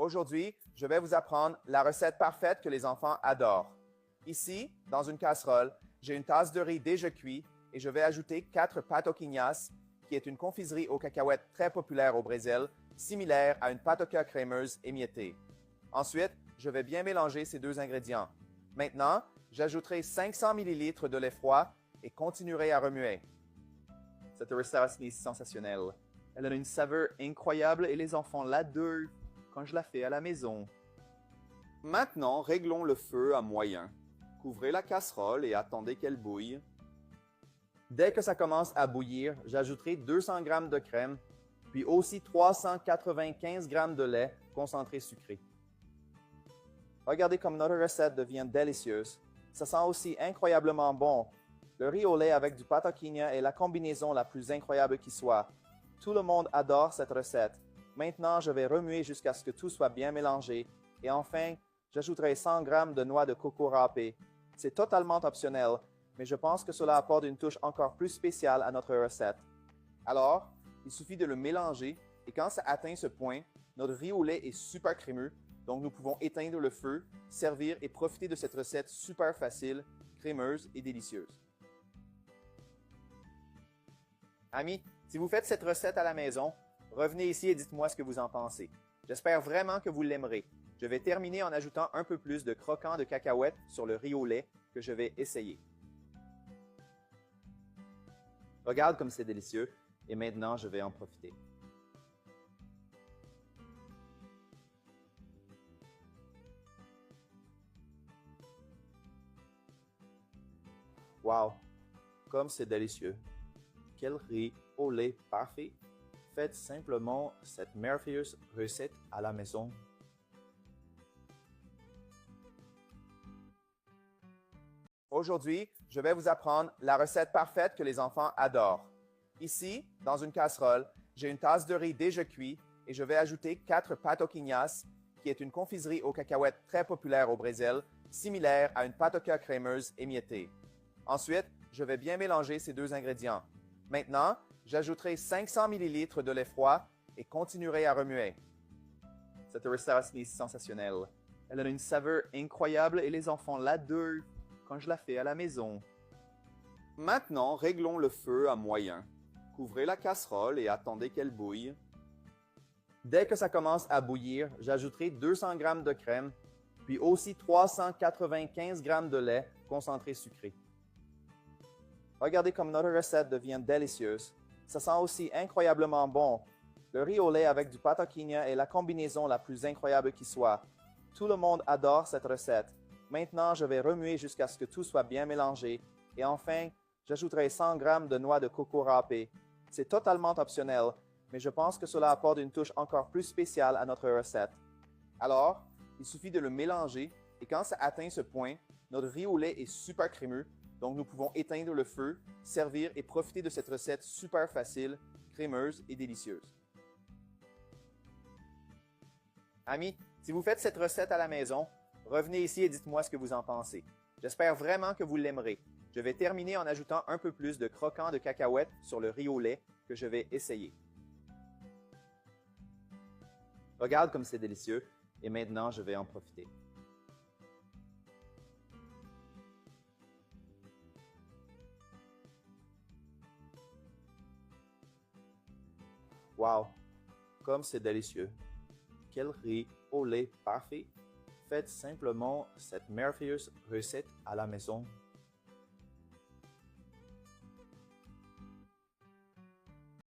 Aujourd'hui, je vais vous apprendre la recette parfaite que les enfants adorent. Ici, dans une casserole, j'ai une tasse de riz déjà cuit et je vais ajouter 4 patoquinhas, qui est une confiserie aux cacahuètes très populaire au Brésil, similaire à une patoca crémeuse émiettée. Ensuite, je vais bien mélanger ces deux ingrédients. Maintenant, j'ajouterai 500 ml de lait froid et continuerai à remuer. Cette recette est sensationnelle. Elle a une saveur incroyable et les enfants l'adorent quand je la fais à la maison. Maintenant, réglons le feu à moyen. Couvrez la casserole et attendez qu'elle bouille. Dès que ça commence à bouillir, j'ajouterai 200 g de crème, puis aussi 395 g de lait concentré sucré. Regardez comme notre recette devient délicieuse. Ça sent aussi incroyablement bon. Le riz au lait avec du patoquinha est la combinaison la plus incroyable qui soit. Tout le monde adore cette recette. Maintenant, je vais remuer jusqu'à ce que tout soit bien mélangé. Et enfin, j'ajouterai 100 g de noix de coco râpée. C'est totalement optionnel, mais je pense que cela apporte une touche encore plus spéciale à notre recette. Alors, il suffit de le mélanger et quand ça atteint ce point, notre riz au lait est super crémeux, donc nous pouvons éteindre le feu, servir et profiter de cette recette super facile, crémeuse et délicieuse. Amis, si vous faites cette recette à la maison, revenez ici et dites-moi ce que vous en pensez. J'espère vraiment que vous l'aimerez. Je vais terminer en ajoutant un peu plus de croquant de cacahuètes sur le riz au lait que je vais essayer. Regarde comme c'est délicieux et maintenant je vais en profiter. Wow, comme c'est délicieux. Quel riz au lait parfait. Faites simplement cette merveilleuse recette à la maison. Aujourd'hui, je vais vous apprendre la recette parfaite que les enfants adorent. Ici, dans une casserole, j'ai une tasse de riz déjà cuit et je vais ajouter 4 patoquinhas, qui est une confiserie aux cacahuètes très populaire au Brésil, similaire à une patoca crémeuse émiettée. Ensuite, je vais bien mélanger ces deux ingrédients. Maintenant, j'ajouterai 500 ml de lait froid et continuerai à remuer. Cette recette est sensationnelle. Elle a une saveur incroyable et les enfants l'adorent quand je la fais à la maison. Maintenant, réglons le feu à moyen. Couvrez la casserole et attendez qu'elle bouille. Dès que ça commence à bouillir, j'ajouterai 200 g de crème, puis aussi 395 g de lait concentré sucré. Regardez comme notre recette devient délicieuse. Ça sent aussi incroyablement bon. Le riz au lait avec du patoquinha est la combinaison la plus incroyable qui soit. Tout le monde adore cette recette. Maintenant, je vais remuer jusqu'à ce que tout soit bien mélangé. Et enfin, j'ajouterai 100 g de noix de coco râpée. C'est totalement optionnel, mais je pense que cela apporte une touche encore plus spéciale à notre recette. Alors, il suffit de le mélanger et quand ça atteint ce point, notre riz au lait est super crémeux, donc nous pouvons éteindre le feu, servir et profiter de cette recette super facile, crémeuse et délicieuse. Amis, si vous faites cette recette à la maison, revenez ici et dites-moi ce que vous en pensez. J'espère vraiment que vous l'aimerez. Je vais terminer en ajoutant un peu plus de croquant de cacahuètes sur le riz au lait que je vais essayer. Regarde comme c'est délicieux et maintenant je vais en profiter. Wow, comme c'est délicieux. Quel riz au lait parfait. Faites simplement cette merveilleuse recette à la maison.